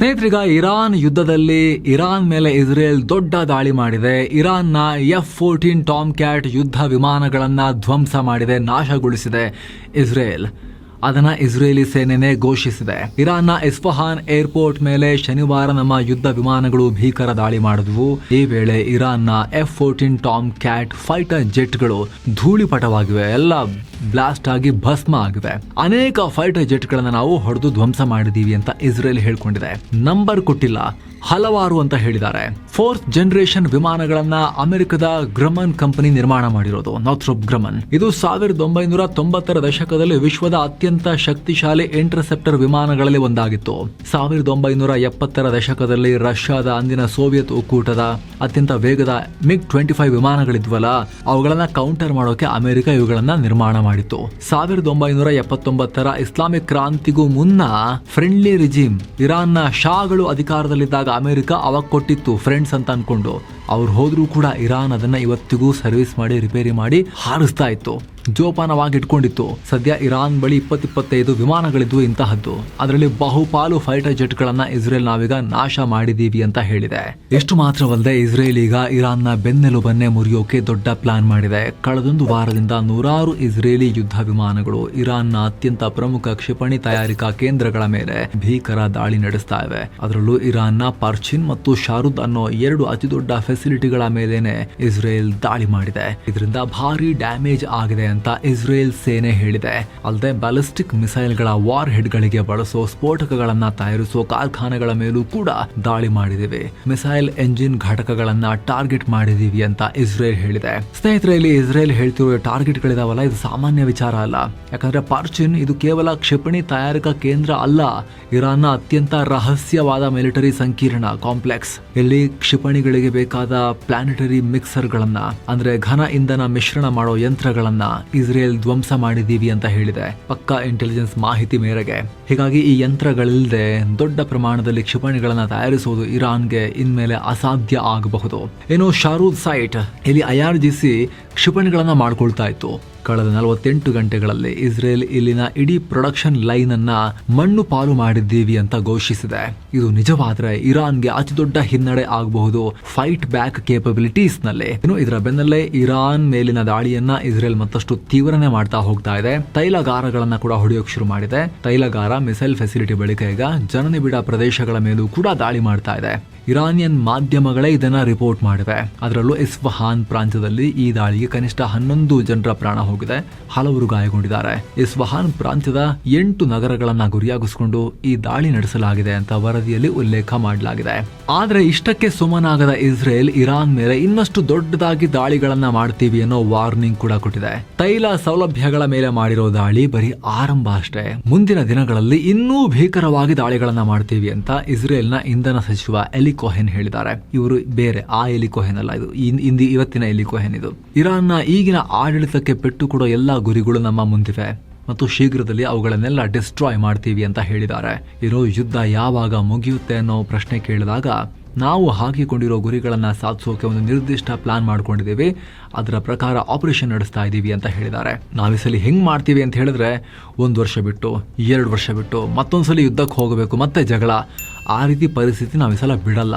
ಸ್ನೇಹಿತರಿಗ Iran ಯುದ್ಧದಲ್ಲಿ Iran ಮೇಲೆ Israel ದೊಡ್ಡ ದಾಳಿ ಮಾಡಿದೆ. ಇರಾನ್ನ F-14 ಟಾಮ್ ಕ್ಯಾಟ್ ಯುದ್ಧ ವಿಮಾನಗಳನ್ನ ಧ್ವಂಸ ಮಾಡಿದೆ, ನಾಶಗೊಳಿಸಿದೆ ಇಸ್ರೇಲ್. ಅದನ್ನ ಇಸ್ರೇಲಿ ಸೇನೆನೇ ಘೋಷಿಸಿದೆ. ಇರಾನ್ನ ಇಸ್ಫಹಾನ್ ಏರ್ಪೋರ್ಟ್ ಮೇಲೆ ಶನಿವಾರ ನಮ್ಮ ಯುದ್ಧ ವಿಮಾನಗಳು ಭೀಕರ ದಾಳಿ ಮಾಡಿದ್ವು. ಈ ವೇಳೆ ಇರಾನ್ನ F-14 ಟಾಮ್ ಕ್ಯಾಟ್ ಫೈಟರ್ ಜೆಟ್ಗಳು ಧೂಳಿಪಟವಾಗಿವೆ, ಎಲ್ಲ ಬ್ಲಾಸ್ಟ್ ಆಗಿ ಭಸ್ಮ ಆಗಿವೆ. ಅನೇಕ ಫೈಟರ್ ಜೆಟ್ಗಳನ್ನ ನಾವು ಹೊಡೆದು ಧ್ವಂಸ ಮಾಡಿದೀವಿ ಅಂತ ಇಸ್ರೇಲ್ ಹೇಳ್ಕೊಂಡಿದೆ. ನಂಬರ್ ಕೊಟ್ಟಿಲ್ಲ, ಹಲವಾರು ಅಂತ ಹೇಳಿದ್ದಾರೆ. 4th ಜನರೇಷನ್ ವಿಮಾನಗಳನ್ನ ಅಮೆರಿಕದ ಗ್ರಮನ್ ಕಂಪನಿ ನಿರ್ಮಾಣ ಮಾಡಿರೋದು. ನಾರ್ಥ್ರೋಪ್ ಗ್ರಮನ್ ಇದು 1990ರ ದಶಕದಲ್ಲಿ ವಿಶ್ವದ ಅತ್ಯಂತ ಶಕ್ತಿಶಾಲಿ ಇಂಟರ್ಸೆಪ್ಟರ್ ವಿಮಾನಗಳಲ್ಲಿ ಒಂದಾಗಿತ್ತು. 1970ರ ದಶಕದಲ್ಲಿ ರಷ್ಯಾದ ಅಂದಿನ ಸೋವಿಯತ್ ಒಕ್ಕೂಟದ ಅತ್ಯಂತ ವೇಗದ MiG-25 ವಿಮಾನಗಳಿದ್ವಲ್ಲ, ಅವುಗಳನ್ನ ಕೌಂಟರ್ ಮಾಡೋಕೆ ಅಮೆರಿಕ ಇವುಗಳನ್ನ ನಿರ್ಮಾಣ ಮಾಡಿತ್ತು. 1979ರ ಇಸ್ಲಾಮಿಕ್ ಕ್ರಾಂತಿಗೂ ಮುನ್ನ ಫ್ರೆಂಡ್ಲಿ ರಿಜಿಮ್ ಇರಾನ್ನ ಶಾಗಳು ಅಧಿಕಾರದಲ್ಲಿದ್ದಾಗ ಅಮೆರಿಕ ಅವಾಗ ಕೊಟ್ಟಿತ್ತು ಫ್ರೆಂಡ್ಸ್ ಅಂತ ಅನ್ಕೊಂಡು. ಅವ್ರು ಹೋದ್ರೂ ಕೂಡ ಇರಾನ್ ಅದನ್ನ ಇವತ್ತಿಗೂ ಸರ್ವಿಸ್ ಮಾಡಿ ರಿಪೇರಿ ಮಾಡಿ ಹಾರಿಸ್ತಾ ಇತ್ತು, ಜೋಪಾನವಾಗಿ ಇಟ್ಕೊಂಡಿತ್ತು. ಸದ್ಯ ಇರಾನ್ ಬಳಿ 20-25 ವಿಮಾನಗಳಿದ್ವು ಇಂತಹದ್ದು. ಅದರಲ್ಲಿ ಬಹುಪಾಲು ಫೈಟರ್ ಜೆಟ್ಗಳನ್ನ ಇಸ್ರೇಲ್ ನಾವೀಗ ನಾಶ ಮಾಡಿದೀವಿ ಅಂತ ಹೇಳಿದೆ. ಎಷ್ಟು ಮಾತ್ರವಲ್ಲದೆ ಇಸ್ರೇಲ್ ಈಗ ಇರಾನ್ನ ಬೆನ್ನೆಲುಬನ್ನೇ ಮುರಿಯೋಕೆ ದೊಡ್ಡ ಪ್ಲಾನ್ ಮಾಡಿದೆ. ಕಳೆದೊಂದು ವಾರದಿಂದ ನೂರಾರು ಇಸ್ರೇಲಿ ಯುದ್ಧ ವಿಮಾನಗಳು ಇರಾನ್ನ ಅತ್ಯಂತ ಪ್ರಮುಖ ಕ್ಷಿಪಣಿ ತಯಾರಿಕಾ ಕೇಂದ್ರಗಳ ಮೇಲೆ ಭೀಕರ ದಾಳಿ ನಡೆಸ್ತಾ ಇವೆ. ಅದರಲ್ಲೂ ಇರಾನ್ನ ಪರ್ಚಿನ್ ಮತ್ತು ಶಾರುದ್ ಅನ್ನೋ 2 ಅತಿದೊಡ್ಡ ಫೆಸಿಲಿಟಿಗಳ ಮೇಲೇನೆ ಇಸ್ರೇಲ್ ದಾಳಿ ಮಾಡಿದೆ. ಇದರಿಂದ ಭಾರಿ ಡ್ಯಾಮೇಜ್ ಆಗಿದೆ ಅಂತ ಇಸ್ರೇಲ್ ಸೇನೆ ಹೇಳಿದೆ. ಅಲ್ಲದೆ ಬ್ಯಾಲಿಸ್ಟಿಕ್ ಮಿಸೈಲ್ಗಳ ವಾರ್ ಹೆಡ್ಗಳಿಗೆ ಬಳಸೋ ಸ್ಫೋಟಕಗಳನ್ನ ತಯಾರಿಸೋ ಕಾರ್ಖಾನೆಗಳ ಮೇಲೂ ಕೂಡ ದಾಳಿ ಮಾಡಿದಿವಿ. ಮಿಸೈಲ್ ಎಂಜಿನ್ ಘಟಕಗಳನ್ನ ಟಾರ್ಗೆಟ್ ಮಾಡಿದೀವಿ ಅಂತ ಇಸ್ರೇಲ್ ಹೇಳಿದೆ. ಸ್ನೇಹಿತರೆ, ಇಲ್ಲಿ ಇಸ್ರೇಲ್ ಹೇಳ್ತಿರೋ ಟಾರ್ಗೆಟ್ಗಳಿದಾವಲ್ಲ, ಇದು ಸಾಮಾನ್ಯ ವಿಚಾರ ಅಲ್ಲ. ಯಾಕಂದ್ರೆ ಪರ್ಚಿನ್ ಇದು ಕೇವಲ ಕ್ಷಿಪಣಿ ತಯಾರಿಕಾ ಕೇಂದ್ರ ಅಲ್ಲ, ಇರಾನ್ನ ಅತ್ಯಂತ ರಹಸ್ಯವಾದ ಮಿಲಿಟರಿ ಸಂಕೀರ್ಣ ಕಾಂಪ್ಲೆಕ್ಸ್. ಇಲ್ಲಿ ಕ್ಷಿಪಣಿಗಳಿಗೆ ಬೇಕಾದ ಪ್ಲಾನೆಟರಿ ಮಿಕ್ಸರ್ಗಳನ್ನ ಅಂದ್ರೆ ಘನ ಇಂಧನ ಮಿಶ್ರಣ ಮಾಡೋ ಯಂತ್ರಗಳನ್ನ ಇಸ್ರೇಲ್ ಧ್ವಂಸ ಮಾಡಿದೀವಿ ಅಂತ ಹೇಳಿದೆ, ಪಕ್ಕಾ ಇಂಟೆಲಿಜೆನ್ಸ್ ಮಾಹಿತಿ ಮೇರೆಗೆ. ಹೀಗಾಗಿ ಈ ಯಂತ್ರಗಳಿಲ್ಲದೆ ದೊಡ್ಡ ಪ್ರಮಾಣದಲ್ಲಿ ಕ್ಷಿಪಣಿಗಳನ್ನ ತಯಾರಿಸುವುದು ಇರಾನ್ಗೆ ಇನ್ಮೇಲೆ ಅಸಾಧ್ಯ ಆಗಬಹುದು. ಇನ್ನು ಶಾರೂದ್ ಸೈಟ್ ಇಲ್ಲಿ IRGC ಕ್ಷಿಪಣಿಗಳನ್ನ ಮಾಡ್ಕೊಳ್ತಾ ಇತ್ತು. ಕಳೆದ 48 ಗಂಟೆಗಳಲ್ಲಿ ಇಸ್ರೇಲ್ ಇಲ್ಲಿನ ಇಡೀ ಪ್ರೊಡಕ್ಷನ್ ಲೈನ್ ಅನ್ನ ಮಣ್ಣು ಪಾಲು ಮಾಡಿದ್ದೀವಿ ಅಂತ ಘೋಷಿಸಿದೆ. ಇದು ನಿಜವಾದ್ರೆ ಇರಾನ್ಗೆ ಅತಿ ದೊಡ್ಡ ಹಿನ್ನಡೆ ಆಗಬಹುದು ಫೈಟ್ ಬ್ಯಾಕ್ ಕೇಪಬಿಲಿಟೀಸ್ ನಲ್ಲಿ. ಇನ್ನು ಇದರ ಬೆನ್ನಲ್ಲೇ ಇರಾನ್ ಮೇಲಿನ ದಾಳಿಯನ್ನ ಇಸ್ರೇಲ್ ಮತ್ತಷ್ಟು ತೀವ್ರನೆ ಮಾಡ್ತಾ ಹೋಗ್ತಾ ಇದೆ. ತೈಲಗಾರಗಳನ್ನ ಕೂಡ ಹೊಡೆಯೋಕೆ ಶುರು ಮಾಡಿದೆ. ತೈಲಗಾರ ಮಿಸೈಲ್ ಫೆಸಿಲಿಟಿ ಬಳಿಕ ಈಗ ಜನನಿಬಿಡ ಪ್ರದೇಶಗಳ ಮೇಲೂ ಕೂಡ ದಾಳಿ ಮಾಡ್ತಾ ಇದೆ. ಇರಾನಿಯನ್ ಮಾಧ್ಯಮಗಳೇ ಇದನ್ನ ರಿಪೋರ್ಟ್ ಮಾಡಿವೆ. ಅದರಲ್ಲೂ ಇಸ್ಫಹಾನ್ ಪ್ರಾಂತ್ಯದಲ್ಲಿ ಈ ದಾಳಿಗೆ ಕನಿಷ್ಠ 11 ಜನರ ಪ್ರಾಣ ಹೋಗಿದೆ, ಹಲವರು ಗಾಯಗೊಂಡಿದ್ದಾರೆ. ಇಸ್ಫಹಾನ್ ಪ್ರಾಂತ್ಯದ 8 ನಗರಗಳನ್ನ ಗುರಿಯಾಗಿಸಿಕೊಂಡು ಈ ದಾಳಿ ನಡೆಸಲಾಗಿದೆ ಅಂತ ವರದಿಯಲ್ಲಿ ಉಲ್ಲೇಖ ಮಾಡಲಾಗಿದೆ. ಆದ್ರೆ ಇಷ್ಟಕ್ಕೆ ಸುಮ್ಮನಾಗದ ಇಸ್ರೇಲ್ ಇರಾನ್ ಮೇಲೆ ಇನ್ನಷ್ಟು ದೊಡ್ಡದಾಗಿ ದಾಳಿಗಳನ್ನ ಮಾಡ್ತೀವಿ ಅನ್ನೋ ವಾರ್ನಿಂಗ್ ಕೂಡ ಕೊಟ್ಟಿದೆ. ತೈಲ ಸೌಲಭ್ಯಗಳ ಮೇಲೆ ಮಾಡಿರೋ ದಾಳಿ ಬರೀ ಆರಂಭ ಅಷ್ಟೇ, ಮುಂದಿನ ದಿನಗಳಲ್ಲಿ ಇನ್ನೂ ಭೀಕರವಾಗಿ ದಾಳಿಗಳನ್ನ ಮಾಡ್ತೀವಿ ಅಂತ ಇಸ್ರೇಲ್ನ ಇಂಧನ ಸಚಿವ ಎಲಿ ಕೋಹೆನ್ ಹೇಳಿದ್ದಾರೆ. ಇವರು ಬೇರೆ ಆ ಎಲಿ ಕೋಹೆನ್ ಅಲ್ಲ, ಇದು ಇವತ್ತಿನ ಎಲಿ ಕೋಹೆನ್. ಇದು ಇರಾನ್ನ ಈಗಿನ ಆಡಳಿತಕ್ಕೆ ಪೆಟ್ಟು ಕೊಡೋ ಎಲ್ಲಾ ಗುರಿಗಳು ನಮ್ಮ ಮುಂದಿವೆ ಮತ್ತು ಶೀಘ್ರದಲ್ಲಿ ಅವುಗಳನ್ನೆಲ್ಲ ಡಿಸ್ಟ್ರಾಯ್ ಮಾಡ್ತೀವಿ ಅಂತ ಹೇಳಿದ್ದಾರೆ. ಇರೋ ಯುದ್ಧ ಯಾವಾಗ ಮುಗಿಯುತ್ತೆ ಅನ್ನೋ ಪ್ರಶ್ನೆ ಕೇಳಿದಾಗ ನಾವು ಹಾಕಿಕೊಂಡಿರೋ ಗುರಿಗಳನ್ನ ಸಾಧಿಸೋಕೆ ಒಂದು ನಿರ್ದಿಷ್ಟ ಪ್ಲಾನ್ ಮಾಡ್ಕೊಂಡಿದ್ದೀವಿ, ಅದರ ಪ್ರಕಾರ ಆಪರೇಷನ್ ನಡೆಸ್ತಾ ಇದ್ದೀವಿ ಅಂತ ಹೇಳಿದ್ದಾರೆ. ನಾವಿಸಲಿ ಹೆಂಗ್ ಮಾಡ್ತೀವಿ ಅಂತ ಹೇಳಿದ್ರೆ 1 ವರ್ಷ ಬಿಟ್ಟು 2 ವರ್ಷ ಬಿಟ್ಟು ಮತ್ತೊಂದ್ಸಲಿ ಯುದ್ಧಕ್ಕೆ ಹೋಗಬೇಕು, ಮತ್ತೆ ಜಗಳ, ಆ ರೀತಿ ಪರಿಸ್ಥಿತಿ ನಾವು ಈ ಸಲ ಬಿಡಲ್ಲ.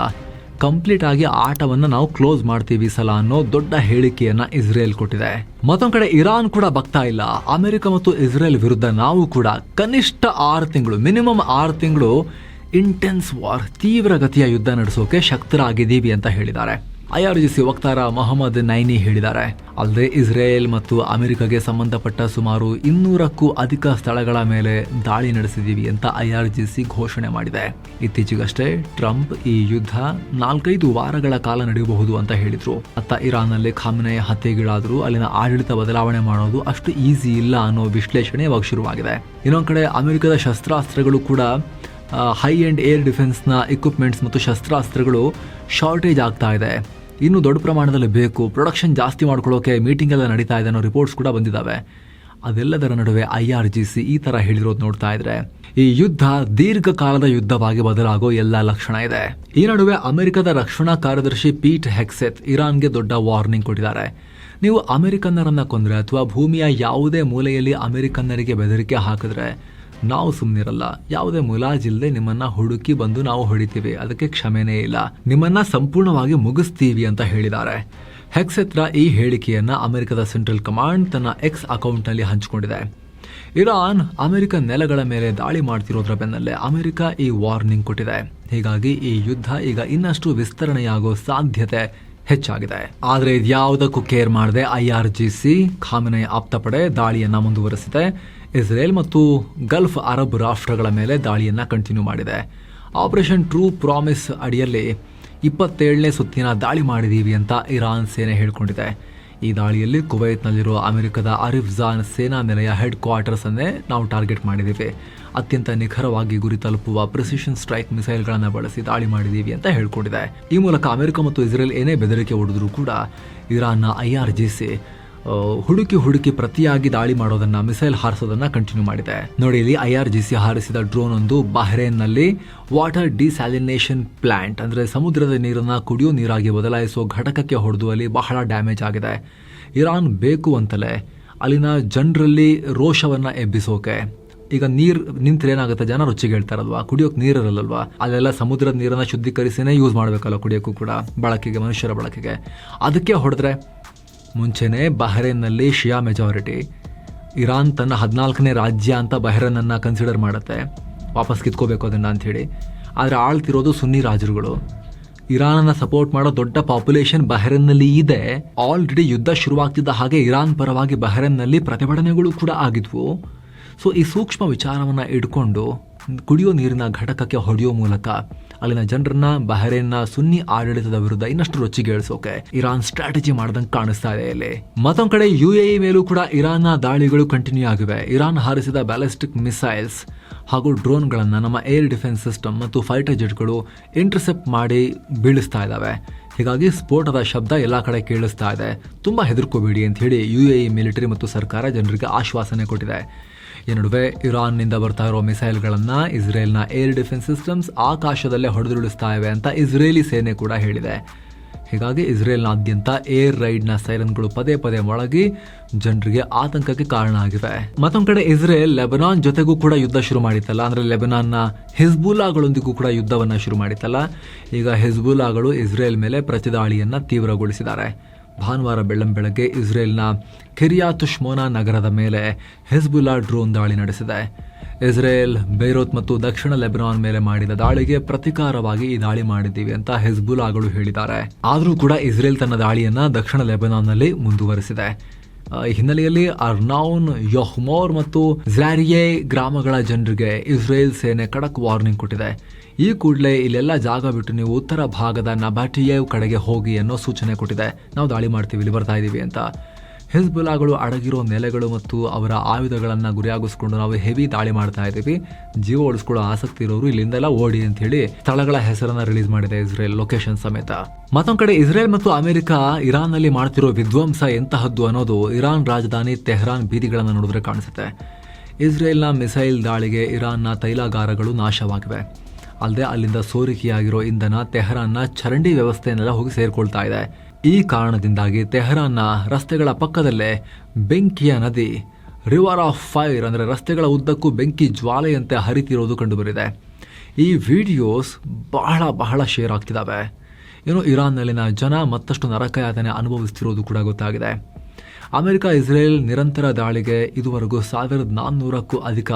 ಕಂಪ್ಲೀಟ್ ಆಗಿ ಆಟವನ್ನ ನಾವು ಕ್ಲೋಸ್ ಮಾಡ್ತೀವಿ ಸಲ ಅನ್ನೋ ದೊಡ್ಡ ಹೇಳಿಕೆಯನ್ನ ಇಸ್ರೇಲ್ ಕೊಟ್ಟಿದೆ. ಮತ್ತೊಂದ್ ಕಡೆ ಇರಾನ್ ಕೂಡ ಬಗ್ತಾ ಇಲ್ಲ. ಅಮೆರಿಕ ಮತ್ತು ಇಸ್ರೇಲ್ ವಿರುದ್ಧ ನಾವು ಕೂಡ ಕನಿಷ್ಠ 6 ತಿಂಗಳು, ಮಿನಿಮಮ್ 6 ತಿಂಗಳು ಇಂಟೆನ್ಸ್ ವಾರ್, ತೀವ್ರ ಗತಿಯ ಯುದ್ಧ ನಡೆಸೋಕೆ ಶಕ್ತರಾಗಿದ್ದೀವಿ ಅಂತ ಹೇಳಿದ್ದಾರೆ. IRGC ವಕ್ತಾರ ಮೊಹಮ್ಮದ್ ನೈನಿ ಹೇಳಿದ್ದಾರೆ. ಅಲ್ಲದೆ ಇಸ್ರೇಲ್ ಮತ್ತು ಅಮೆರಿಕಗೆ ಸಂಬಂಧಪಟ್ಟ ಸುಮಾರು 200ಕ್ಕೂ ಅಧಿಕ ಸ್ಥಳಗಳ ಮೇಲೆ ದಾಳಿ ನಡೆಸಿದೀವಿ ಅಂತ IRGC ಘೋಷಣೆ ಮಾಡಿದೆ. ಇತ್ತೀಚೆಗಷ್ಟೇ ಟ್ರಂಪ್ ಈ ಯುದ್ಧ 4-5 ವಾರಗಳ ಕಾಲ ನಡೆಯಬಹುದು ಅಂತ ಹೇಳಿದ್ರು. ಅತ್ತ ಇರಾನ್ನಲ್ಲಿ ಖಾಮೆನಿ ಹತ್ಯೆಗೀಡಾದರೂ ಅಲ್ಲಿನ ಆಡಳಿತ ಬದಲಾವಣೆ ಮಾಡೋದು ಅಷ್ಟು ಈಸಿ ಇಲ್ಲ ಅನ್ನೋ ವಿಶ್ಲೇಷಣೆ ಇವಾಗ ಶುರುವಾಗಿದೆ. ಇನ್ನೊಂದ್ ಕಡೆ ಅಮೆರಿಕದ ಶಸ್ತ್ರಾಸ್ತ್ರಗಳು ಕೂಡ ಹೈ ಅಂಡ್ ಏರ್ ಡಿಫೆನ್ಸ್ನ ಇಕ್ವಿಪ್ಮೆಂಟ್ಸ್ ಮತ್ತು ಶಸ್ತ್ರಾಸ್ತ್ರಗಳು ಶಾರ್ಟೇಜ್ ಆಗ್ತಾ ಇದೆ. ಇನ್ನೂ ದೊಡ್ಡ ಪ್ರಮಾಣದಲ್ಲಿ ಬೇಕು, ಪ್ರೊಡಕ್ಷನ್ ಜಾಸ್ತಿ ಮಾಡ್ಕೊಳ್ಳೋಕೆ ಮೀಟಿಂಗ್ ಎಲ್ಲ ನಡೀತಾ ಇದೆ ಅನ್ನೋ ರಿಪೋರ್ಟ್ಸ್ ಕೂಡ ಬಂದಿದ್ದಾವೆ. ಅದೆಲ್ಲದರ ನಡುವೆ IRGC ಈ ತರ ಹೇಳಿರೋದು ನೋಡ್ತಾ ಇದ್ರೆ ಈ ಯುದ್ಧ ದೀರ್ಘಕಾಲದ ಯುದ್ಧವಾಗಿ ಬದಲಾಗೋ ಎಲ್ಲ ಲಕ್ಷಣ ಇದೆ. ಈ ನಡುವೆ ಅಮೆರಿಕದ ರಕ್ಷಣಾ ಕಾರ್ಯದರ್ಶಿ ಪೀಟ್ ಹೆಕ್ಸೆತ್ ಇರಾನ್ಗೆ ದೊಡ್ಡ ವಾರ್ನಿಂಗ್ ಕೊಟ್ಟಿದ್ದಾರೆ. ನೀವು ಅಮೆರಿಕನ್ನರನ್ನ ಕೊಂದ್ರೆ ಅಥವಾ ಭೂಮಿಯ ಯಾವುದೇ ಮೂಲೆಯಲ್ಲಿ ಅಮೆರಿಕನ್ನರಿಗೆ ಬೆದರಿಕೆ ಹಾಕಿದ್ರೆ ನಾವು ಸುಮ್ಮನಿರಲ್ಲ, ಯಾವುದೇ ಮುಲಾಜಿಲ್ಲದೆ ನಿಮ್ಮನ್ನ ಹುಡುಕಿ ಬಂದು ನಾವು ಹೊಡಿತೀವಿ, ಅದಕ್ಕೆ ಕ್ಷಮೆನೇ ಇಲ್ಲ, ನಿಮ್ಮನ್ನ ಸಂಪೂರ್ಣವಾಗಿ ಮುಗಿಸ್ತೀವಿ ಅಂತ ಹೇಳಿದ್ದಾರೆ. ಹೆಕ್ಸೆತ್ರ ಈ ಹೇಳಿಕೆಯನ್ನ ಅಮೆರಿಕದ ಸೆಂಟ್ರಲ್ ಕಮಾಂಡ್ ತನ್ನ ಎಕ್ಸ್ ಅಕೌಂಟ್ನಲ್ಲಿ ಹಂಚಿಕೊಂಡಿದೆ. ಇರಾನ್ ಅಮೆರಿಕ ನೆಲಗಳ ಮೇಲೆ ದಾಳಿ ಮಾಡ್ತಿರೋದ್ರ ಬೆನ್ನಲ್ಲೇ ಅಮೆರಿಕ ಈ ವಾರ್ನಿಂಗ್ ಕೊಟ್ಟಿದೆ. ಹೀಗಾಗಿ ಈ ಯುದ್ಧ ಈಗ ಇನ್ನಷ್ಟು ವಿಸ್ತರಣೆಯಾಗೋ ಸಾಧ್ಯತೆ ಹೆಚ್ಚಾಗಿದೆ. ಆದರೆ ಇದ್ಯಾವುದಕ್ಕೂ ಕೇರ್ ಮಾಡದೆ IRGC ಖಾಮೆನೈ ಆಪ್ತಪಡೆ ದಾಳಿಯನ್ನ ಮುಂದುವರೆಸಿದೆ. ಇಸ್ರೇಲ್ ಮತ್ತು ಗಲ್ಫ್ ಅರಬ್ ರಾಷ್ಟ್ರಗಳ ಮೇಲೆ ದಾಳಿಯನ್ನ ಕಂಟಿನ್ಯೂ ಮಾಡಿದೆ. ಆಪರೇಷನ್ ಟ್ರೂ ಪ್ರಾಮಿಸ್ ಅಡಿಯಲ್ಲಿ 27ನೇ ಸುತ್ತಿನ ದಾಳಿ ಮಾಡಿದೀವಿ ಅಂತ ಇರಾನ್ ಸೇನೆ ಹೇಳ್ಕೊಂಡಿದೆ. ಈ ದಾಳಿಯಲ್ಲಿ ಕುವೈತ್ನಲ್ಲಿರುವ ಅಮೆರಿಕದ ಅರಿಫ್ಜಾನ್ ಸೇನಾ ನೆಲೆಯ ಹೆಡ್ ಕ್ವಾರ್ಟರ್ಸ್ ಅನ್ನೇ ನಾವು ಟಾರ್ಗೆಟ್ ಮಾಡಿದ್ದೀವಿ. ಅತ್ಯಂತ ನಿಖರವಾಗಿ ಗುರಿ ತಲುಪುವ ಪ್ರಿಸಿಷನ್ ಸ್ಟ್ರೈಕ್ ಮಿಸೈಲ್ಗಳನ್ನು ಬಳಸಿ ದಾಳಿ ಮಾಡಿದ್ದೀವಿ ಅಂತ ಹೇಳ್ಕೊಂಡಿದೆ. ಈ ಮೂಲಕ ಅಮೆರಿಕ ಮತ್ತು ಇಸ್ರೇಲ್ ಏನೇ ಬೆದರಿಕೆ ಹೊಡೆದರೂ ಕೂಡ ಇರಾನ್ನ IRGC ಹುಡುಕಿ ಪ್ರತಿಯಾಗಿ ದಾಳಿ ಮಾಡೋದನ್ನ, ಮಿಸೈಲ್ ಹಾರಿಸೋದನ್ನ ಕಂಟಿನ್ಯೂ ಮಾಡಿದೆ. ನೋಡಿ, ಇಲ್ಲಿ IRGC ಹಾರಿಸಿದ ಡ್ರೋನ್ ಒಂದು ಬಹ್ರೇನ್ನಲ್ಲಿ ವಾಟರ್ ಡಿಸ್ಯಾಲಿನೇಷನ್ ಪ್ಲಾಂಟ್ ಅಂದ್ರೆ ಸಮುದ್ರದ ನೀರನ್ನ ಕುಡಿಯೋ ನೀರಾಗಿ ಬದಲಾಯಿಸುವ ಘಟಕಕ್ಕೆ ಹೊಡೆದು ಅಲ್ಲಿ ಬಹಳ ಡ್ಯಾಮೇಜ್ ಆಗಿದೆ. ಇರಾನ್ ಬೇಕು ಅಂತಲೇ ಅಲ್ಲಿನ ಜನರಲ್ಲಿ ರೋಷವನ್ನ ಎಬ್ಬಿಸೋಕೆ, ಈಗ ನೀರು ನಿಂತ್ರೆ ಏನಾಗುತ್ತೆ, ಜನ ರುಚಿಗೆ ಹೇಳ್ತಾರಲ್ವಾ, ಕುಡಿಯೋಕೆ ನೀರಿರಲ್ಲಲ್ವಾ, ಅಲ್ಲೆಲ್ಲ ಸಮುದ್ರದ ನೀರನ್ನ ಶುದ್ಧೀಕರಿಸಿನೇ ಯೂಸ್ ಮಾಡಬೇಕಲ್ಲ ಕುಡಿಯೋಕ್ಕೂ ಕೂಡ, ಬಳಕೆಗೆ, ಮನುಷ್ಯರ ಬಳಕೆಗೆ. ಅದಕ್ಕೆ ಹೊಡೆದ್ರೆ ಮುಂಚೆನೇ ಬಹ್ರೇನ್ನಲ್ಲಿ ಶಿಯಾ ಮೆಜಾರಿಟಿ, ಇರಾನ್ ತನ್ನ 14ನೇ ರಾಜ್ಯ ಅಂತ ಬಹ್ರೇನನ್ನು ಕನ್ಸಿಡರ್ ಮಾಡುತ್ತೆ, ವಾಪಸ್ ಕಿತ್ಕೋಬೇಕು ಅದನ್ನು ಅಂಥೇಳಿ. ಆದರೆ ಆಳ್ತಿರೋದು ಸುನ್ನಿ ರಾಜರುಗಳು. ಇರಾನನ್ನು ಸಪೋರ್ಟ್ ಮಾಡೋ ದೊಡ್ಡ ಪಾಪ್ಯುಲೇಷನ್ ಬಹ್ರೇನ್ನಲ್ಲಿ ಇದೆ. ಆಲ್ರೆಡಿ ಯುದ್ಧ ಶುರುವಾಗ್ತಿದ್ದ ಹಾಗೆ ಇರಾನ್ ಪರವಾಗಿ ಬಹ್ರೇನ್ನಲ್ಲಿ ಪ್ರತಿಭಟನೆಗಳು ಕೂಡ ಆಗಿದ್ವು. ಸೊ ಈ ಸೂಕ್ಷ್ಮ ವಿಚಾರವನ್ನು ಇಟ್ಕೊಂಡು ಕುಡಿಯೋ ನೀರಿನ ಘಟಕಕ್ಕೆ ಹೊಡೆಯೋ ಮೂಲಕ ಅಲ್ಲಿನ ಜನರನ್ನ ಬಹ್ರೇನ್ನ ಸುನ್ನಿ ಆಡಳಿತದ ವಿರುದ್ಧ ಇನ್ನಷ್ಟು ರೊಚ್ಚಿಗೇಳಿಸೋಕೆ ಇರಾನ್ ಸ್ಟ್ರಾಟಜಿ ಮಾಡ್ದಂಗೆ ಕಾಣಿಸ್ತಾ ಇದೆ ಇಲ್ಲಿ. ಮತ್ತೊಂದು ಕಡೆ UAE ಮೇಲೂ ಕೂಡ ಇರಾನ್ನ ದಾಳಿಗಳು ಕಂಟಿನ್ಯೂ ಆಗಿವೆ. ಇರಾನ್ ಹಾರಿಸಿದ ಬ್ಯಾಲಿಸ್ಟಿಕ್ ಮಿಸೈಲ್ಸ್ ಹಾಗೂ ಡ್ರೋನ್ಗಳನ್ನು ನಮ್ಮ ಏರ್ ಡಿಫೆನ್ಸ್ ಸಿಸ್ಟಮ್ ಮತ್ತು ಫೈಟರ್ ಜೆಟ್ಗಳು ಇಂಟರ್ಸೆಪ್ಟ್ ಮಾಡಿ ಬೀಳಿಸ್ತಾ ಇದ್ದಾವೆ. ಹೀಗಾಗಿ ಸ್ಫೋಟದ ಶಬ್ದ ಎಲ್ಲ ಕಡೆ ಕೇಳಿಸ್ತಾ ಇದೆ. ತುಂಬ ಹೆದರ್ಕೋಬೇಡಿ ಅಂತ ಹೇಳಿ UAE ಮಿಲಿಟರಿ ಮತ್ತು ಸರ್ಕಾರ ಜನರಿಗೆ ಆಶ್ವಾಸನೆ ಕೊಟ್ಟಿದೆ. ಈ ನಡುವೆ ಇರಾನ್ನಿಂದ ಬರ್ತಾ ಇರೋ ಮಿಸೈಲ್ಗಳನ್ನು ಇಸ್ರೇಲ್ನ ಏರ್ ಡಿಫೆನ್ಸ್ ಸಿಸ್ಟಮ್ಸ್ ಆಕಾಶದಲ್ಲೇ ಹೊಡೆದುರುಳಿಸ್ತಾ ಇವೆ ಅಂತ ಇಸ್ರೇಲಿ ಸೇನೆ ಕೂಡ ಹೇಳಿದೆ. ಹೀಗಾಗಿ ಇಸ್ರೇಲ್ನಾದ್ಯಂತ ಏರ್ ರೈಡ್ನ ಸೈರನ್ಗಳು ಪದೇ ಪದೇ ಮೊಳಗಿ ಜನರಿಗೆ ಆತಂಕಕ್ಕೆ ಕಾರಣ ಆಗಿವೆ. ಮತ್ತೊಂದು ಕಡೆ ಇಸ್ರೇಲ್ ಲೆಬನಾನ್ ಜೊತೆಗೂ ಕೂಡ ಯುದ್ಧ ಶುರು ಮಾಡಿತ್ತಲ್ಲ, ಅಂದರೆ ಲೆಬನಾನ್ನ ಹಿಜ್ಬುಲ್ಲಾಗಳೊಂದಿಗೂ ಕೂಡ ಯುದ್ಧವನ್ನು ಶುರು ಮಾಡಿತ್ತಲ್ಲ. ಈಗ ಹಿಜ್ಬುಲ್ಲಾಗಳು ಇಸ್ರೇಲ್ ಮೇಲೆ ಪ್ರತಿದಾಳಿಯನ್ನು ತೀವ್ರಗೊಳಿಸಿದ್ದಾರೆ. ಭಾನುವಾರ ಬೆಳ್ಳಂಬೆಳಗ್ಗೆ ಇಸ್ರೇಲ್ನ ಕಿರಿಯಾತ್ ಶ್ಮೋನಾ ನಗರದ ಮೇಲೆ ಹಿಜ್ಬುಲ್ಲಾ ಡ್ರೋನ್ ದಾಳಿ ನಡೆಸಿದೆ. ಇಸ್ರೇಲ್ ಬೈರೋತ್ ಮತ್ತು ದಕ್ಷಿಣ ಲೆಬನಾನ್ ಮೇಲೆ ಮಾಡಿದ ದಾಳಿಗೆ ಪ್ರತಿಕಾರವಾಗಿ ಈ ದಾಳಿ ಮಾಡಿದ್ದೀವಿ ಅಂತ ಹಿಜ್ಬುಲ್ಲಾಗಳು ಹೇಳಿದ್ದಾರೆ. ಆದರೂ ಕೂಡ ಇಸ್ರೇಲ್ ತನ್ನ ದಾಳಿಯನ್ನ ದಕ್ಷಿಣ ಲೆಬನಾನ್ನಲ್ಲಿ ಮುಂದುವರೆಸಿದೆ. ಈ ಹಿನ್ನೆಲೆಯಲ್ಲಿ ಅರ್ನೌನ್, ಯೊಹ್ಮೋರ್ ಮತ್ತು ಝ್ಲಾರಿಯೆ ಗ್ರಾಮಗಳ ಜನರಿಗೆ ಇಸ್ರೇಲ್ ಸೇನೆ ಖಡಕ್ ವಾರ್ನಿಂಗ್ ಕೊಟ್ಟಿದೆ. ಈ ಕೂಡಲೇ ಇಲ್ಲೆಲ್ಲ ಜಾಗ ಬಿಟ್ಟು ನೀವು ಉತ್ತರ ಭಾಗದ ನಬಾಟಿಯೇವ್ ಕಡೆಗೆ ಹೋಗಿ ಅನ್ನೋ ಸೂಚನೆ ಕೊಟ್ಟಿದೆ. ನಾವು ದಾಳಿ ಮಾಡ್ತೀವಿ, ಇಲ್ಲಿ ಬರ್ತಾ ಇದ್ದೀವಿ ಅಂತ. ಹಿಜ್ಬುಲ್ಲಾಗಳು ಅಡಗಿರೋ ನೆಲೆಗಳು ಮತ್ತು ಅವರ ಆಯುಧಗಳನ್ನು ಗುರಿಯಾಗಿಸ್ಕೊಂಡು ನಾವು ಹೆವಿ ದಾಳಿ ಮಾಡ್ತಾ ಇದ್ದೀವಿ, ಜೀವ ಉಳಿಸ್ಕೊಳ್ಳೋ ಆಸಕ್ತಿ ಇರೋರು ಇಲ್ಲಿಂದೆಲ್ಲ ಓಡಿ ಅಂತ ಹೇಳಿ ಸ್ಥಳಗಳ ಹೆಸರನ್ನ ರಿಲೀಸ್ ಮಾಡಿದೆ ಇಸ್ರೇಲ್, ಲೊಕೇಶನ್ ಸಮೇತ. ಮತ್ತೊಂದು ಕಡೆ ಇಸ್ರೇಲ್ ಮತ್ತು ಅಮೆರಿಕ ಇರಾನ್ನಲ್ಲಿ ಮಾಡ್ತಿರೋ ವಿಧ್ವಂಸ ಎಂತಹದ್ದು ಅನ್ನೋದು ಇರಾನ್ ರಾಜಧಾನಿ ತೆಹರಾನ್ ಬೀದಿಗಳನ್ನು ನೋಡಿದ್ರೆ ಕಾಣಿಸುತ್ತೆ. ಇಸ್ರೇಲ್ನ ಮಿಸೈಲ್ ದಾಳಿಗೆ ಇರಾನ್ನ ತೈಲಾಗಾರಗಳು ನಾಶವಾಗಿವೆ. ಅಲ್ಲದೆ ಅಲ್ಲಿಂದ ಸೋರಿಕೆಯಾಗಿರೋ ಇಂಧನ ತೆಹರಾನ್ನ ಚರಂಡಿ ವ್ಯವಸ್ಥೆಯನ್ನೆಲ್ಲ ಹೋಗಿ ಸೇರ್ಕೊಳ್ತಾ ಇದೆ. ಈ ಕಾರಣದಿಂದಾಗಿ ತೆಹರಾನ್ನ ರಸ್ತೆಗಳ ಪಕ್ಕದಲ್ಲೇ ಬೆಂಕಿಯ ನದಿ, ರಿವರ್ ಆಫ್ ಫೈರ್, ಅಂದರೆ ರಸ್ತೆಗಳ ಉದ್ದಕ್ಕೂ ಬೆಂಕಿ ಜ್ವಾಲೆಯಂತೆ ಹರಿತಿರೋದು ಕಂಡುಬರಿದೆ. ಈ ವಿಡಿಯೋಸ್ ಬಹಳ ಶೇರ್ ಆಗ್ತಿದ್ದಾವೆ. ಇನ್ನು ಇರಾನ್ನಲ್ಲಿನ ಜನ ಮತ್ತಷ್ಟು ನರಕಯಾತನೆ ಅನುಭವಿಸ್ತಿರೋದು ಕೂಡ ಗೊತ್ತಾಗಿದೆ. ಅಮೆರಿಕ ಇಸ್ರೇಲ್ ನಿರಂತರ ದಾಳಿಗೆ ಇದುವರೆಗೂ 1400ಕ್ಕೂ ಅಧಿಕ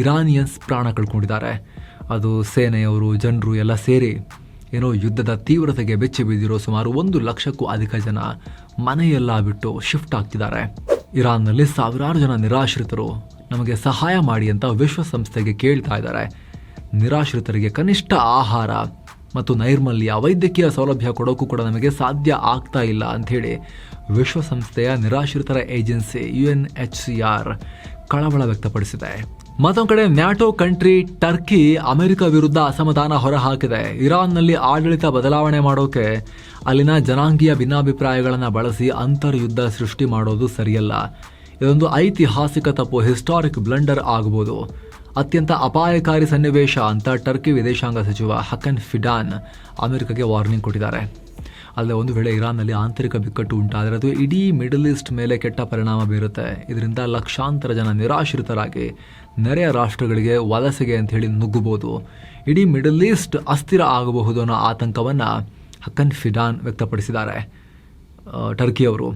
ಇರಾನಿಯನ್ಸ್ ಪ್ರಾಣ ಕಳ್ಕೊಂಡಿದ್ದಾರೆ. ಅದು ಸೇನೆಯವರು, ಜನರು ಎಲ್ಲ ಸೇರಿ ಏನೋ ಯುದ್ಧದ ತೀವ್ರತೆಗೆ ಬೆಚ್ಚಿ ಬಿದ್ದಿರೋ ಸುಮಾರು 1 ಲಕ್ಷಕ್ಕೂ ಅಧಿಕ ಜನ ಮನೆಯೆಲ್ಲ ಬಿಟ್ಟು ಶಿಫ್ಟ್ ಆಗ್ತಿದ್ದಾರೆ. ಇರಾನ್ನಲ್ಲಿ ಸಾವಿರಾರು ಜನ ನಿರಾಶ್ರಿತರು ನಮಗೆ ಸಹಾಯ ಮಾಡಿ ಅಂತ ವಿಶ್ವಸಂಸ್ಥೆಗೆ ಕೇಳ್ತಾ ಇದ್ದಾರೆ. ನಿರಾಶ್ರಿತರಿಗೆ ಕನಿಷ್ಠ ಆಹಾರ ಮತ್ತು ನೈರ್ಮಲ್ಯ, ವೈದ್ಯಕೀಯ ಸೌಲಭ್ಯ ಕೊಡೋಕ್ಕೂ ಕೂಡ ನಮಗೆ ಸಾಧ್ಯ ಆಗ್ತಾ ಇಲ್ಲ ಅಂಥೇಳಿ ವಿಶ್ವಸಂಸ್ಥೆಯ ನಿರಾಶ್ರಿತರ ಏಜೆನ್ಸಿ UNHCR ಕಳವಳ ವ್ಯಕ್ತಪಡಿಸಿದೆ. ಮತ್ತೊಂದು ಕಡೆ ನ್ಯಾಟೋ ಕಂಟ್ರಿ ಟರ್ಕಿ ಅಮೆರಿಕ ವಿರುದ್ಧ ಅಸಮಾಧಾನ ಹೊರಹಾಕಿದೆ. ಇರಾನ್ನಲ್ಲಿ ಆಡಳಿತ ಬದಲಾವಣೆ ಮಾಡೋಕೆ ಅಲ್ಲಿನ ಜನಾಂಗೀಯ ಭಿನ್ನಾಭಿಪ್ರಾಯಗಳನ್ನು ಬಳಸಿ ಅಂತರ್ಯುದ್ಧ ಸೃಷ್ಟಿ ಮಾಡೋದು ಸರಿಯಲ್ಲ. ಇದೊಂದು ಐತಿಹಾಸಿಕ ತಪ್ಪು, ಹಿಸ್ಟಾರಿಕ್ ಬ್ಲಂಡರ್ ಆಗಬಹುದು, ಅತ್ಯಂತ ಅಪಾಯಕಾರಿ ಸನ್ನಿವೇಶ ಅಂತ ಟರ್ಕಿ ವಿದೇಶಾಂಗ ಸಚಿವ ಹಕನ್ ಫಿಡಾನ್ ಅಮೆರಿಕಗೆ ವಾರ್ನಿಂಗ್ ಕೊಟ್ಟಿದ್ದಾರೆ. ಅಲ್ಲದೆ ಒಂದು ವೇಳೆ ಇರಾನ್ನಲ್ಲಿ ಆಂತರಿಕ ಬಿಕ್ಕಟ್ಟು ಉಂಟಾದರೆ ಅದು ಇಡೀ ಮಿಡಲ್ ಈಸ್ಟ್ ಮೇಲೆ ಕೆಟ್ಟ ಪರಿಣಾಮ ಬೀರುತ್ತೆ. ಇದರಿಂದ ಲಕ್ಷಾಂತರ ಜನ ನಿರಾಶ್ರಿತರಾಗಿ ನೆರೆಯ ರಾಷ್ಟ್ರಗಳಿಗೆ ವಲಸೆಗೆ ಅಂತ ಹೇಳಿ ನುಗ್ಗಬಹುದು. ಇಡೀ ಮಿಡಲ್ ಈಸ್ಟ್ ಅಸ್ಥಿರ ಆಗಬಹುದು ಅನ್ನೋ ಆತಂಕವನ್ನು ಹಕನ್ ಫಿಡಾನ್ ವ್ಯಕ್ತಪಡಿಸಿದ್ದಾರೆ ಟರ್ಕಿಯವರು.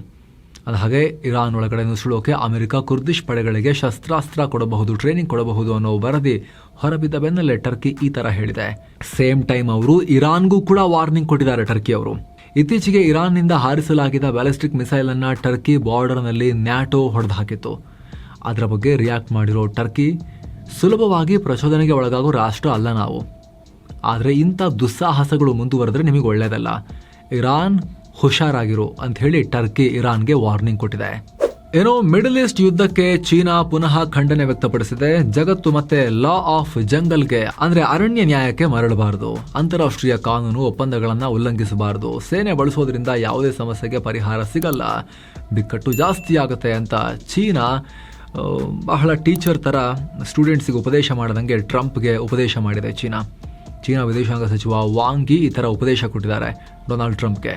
ಅದು ಹಾಗೆ ಇರಾನ್ ಒಳಗಡೆ ನುಸುಳೋಕೆ ಅಮೆರಿಕ ಕುರ್ದಿಶ್ ಪಡೆಗಳಿಗೆ ಶಸ್ತ್ರಾಸ್ತ್ರ ಕೊಡಬಹುದು, ಟ್ರೈನಿಂಗ್ ಕೊಡಬಹುದು ಅನ್ನೋ ವರದಿ ಹೊರಬಿದ್ದ ಬೆನ್ನಲ್ಲೇ ಟರ್ಕಿ ಈ ಥರ ಹೇಳಿದೆ. ಸೇಮ್ ಟೈಮ್ ಅವರು ಇರಾನ್ಗೂ ಕೂಡ ವಾರ್ನಿಂಗ್ ಕೊಟ್ಟಿದ್ದಾರೆ ಟರ್ಕಿಯವರು. ಇತ್ತೀಚೆಗೆ ಇರಾನ್ನಿಂದ ಹಾರಿಸಲಾಗಿದ್ದ ಬ್ಯಾಲಿಸ್ಟಿಕ್ ಮಿಸೈಲ್ ಅನ್ನು ಟರ್ಕಿ ಬಾರ್ಡರ್ನಲ್ಲಿ ನ್ಯಾಟೋ ಹೊಡೆದು ಹಾಕಿತ್ತು. ಅದರ ಬಗ್ಗೆ ರಿಯಾಕ್ಟ್ ಮಾಡಿರೋ ಟರ್ಕಿ, ಸುಲಭವಾಗಿ ಪ್ರಚೋದನೆಗೆ ಒಳಗಾಗೋ ರಾಷ್ಟ್ರ ಅಲ್ಲ ನಾವು, ಆದರೆ ಇಂಥ ದುಸ್ಸಾಹಸಗಳು ಮುಂದುವರೆದ್ರೆ ನಿಮಗೆ ಒಳ್ಳೆಯದಲ್ಲ, ಇರಾನ್ ಹುಷಾರಾಗಿರು ಅಂತ ಹೇಳಿ ಟರ್ಕಿ ಇರಾನ್ಗೆ ವಾರ್ನಿಂಗ್ ಕೊಟ್ಟಿದೆ. ಏನೋ ಮಿಡಲ್ ಈಸ್ಟ್ ಯುದ್ಧಕ್ಕೆ ಚೀನಾ ಪುನಃ ಖಂಡನೆ ವ್ಯಕ್ತಪಡಿಸಿದೆ. ಜಗತ್ತು ಮತ್ತೆ ಲಾ ಆಫ್ ಜಂಗಲ್ಗೆ ಅಂದ್ರೆ ಅರಣ್ಯ ನ್ಯಾಯಕ್ಕೆ ಮರಳಬಾರದು, ಅಂತಾರಾಷ್ಟ್ರೀಯ ಕಾನೂನು ಒಪ್ಪಂದಗಳನ್ನು ಉಲ್ಲಂಘಿಸಬಾರದು, ಸೇನೆ ಬಳಸೋದ್ರಿಂದ ಯಾವುದೇ ಸಮಸ್ಯೆಗೆ ಪರಿಹಾರ ಸಿಗಲ್ಲ, ಬಿಕ್ಕಟ್ಟು ಜಾಸ್ತಿ ಆಗುತ್ತೆ ಅಂತ ಚೀನಾ ಬಹಳ ಟೀಚರ್ ಥರ ಸ್ಟೂಡೆಂಟ್ಸಿಗೆ ಉಪದೇಶ ಮಾಡದಂಗೆ ಟ್ರಂಪ್ಗೆ ಉಪದೇಶ ಮಾಡಿದೆ. ಚೀನಾ ವಿದೇಶಾಂಗ ಸಚಿವ ವಾಂಗ್ ಈ ಥರ ಉಪದೇಶ ಕೊಟ್ಟಿದ್ದಾರೆ ಡೊನಾಲ್ಡ್ ಟ್ರಂಪ್ಗೆ.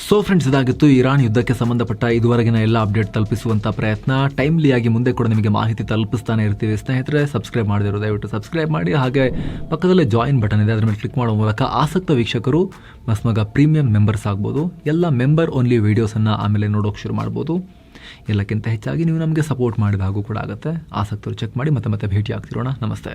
ಸೊ ಫ್ರೆಂಡ್ಸ್, ಇದಾಗಿತ್ತು ಇರಾನ್ ಯುದ್ಧಕ್ಕೆ ಸಂಬಂಧಪಟ್ಟ ಇದುವರೆಗಿನ ಎಲ್ಲ ಅಪ್ಡೇಟ್ ತಲುಪಿಸುವಂಥ ಪ್ರಯತ್ನ. ಟೈಮ್ಲಿಯಾಗಿ ಮುಂದೆ ಕೂಡ ನಿಮಗೆ ಮಾಹಿತಿ ತಲುಪಿಸ್ತಾನೆ ಇರ್ತೀವಿ. ಸ್ನೇಹಿತರೆ, ಸಬ್ಸ್ಕ್ರೈಬ್ ಮಾಡದಿರೋ ದಯವಿಟ್ಟು ಸಬ್ಸ್ಕ್ರೈಬ್ ಮಾಡಿ. ಹಾಗೆ ಪಕ್ಕದಲ್ಲೇ ಜಾಯಿನ್ ಬಟನ್ ಇದೆ, ಅದರ ಮೇಲೆ ಕ್ಲಿಕ್ ಮಾಡೋ ಮೂಲಕ ಆಸಕ್ತ ವೀಕ್ಷಕರು ಮಸ್ಮಗ ಪ್ರೀಮಿಯಂ ಮೆಂಬರ್ಸ್ ಆಗ್ಬೋದು. ಎಲ್ಲ ಮೆಂಬರ್ ಓನ್ಲಿ ವೀಡಿಯೋಸನ್ನು ಆಮೇಲೆ ನೋಡೋಕೆ ಶುರು ಮಾಡ್ಬೋದು. ಎಲ್ಲಕ್ಕಿಂತ ಹೆಚ್ಚಾಗಿ ನೀವು ನಮಗೆ ಸಪೋರ್ಟ್ ಮಾಡಿದ ಹಾಗೂ ಕೂಡ ಆಗುತ್ತೆ. ಆಸಕ್ತರು ಚೆಕ್ ಮಾಡಿ ಮತ್ತೆ ಭೇಟಿ ಆಗ್ತಿರೋಣ. ನಮಸ್ತೆ.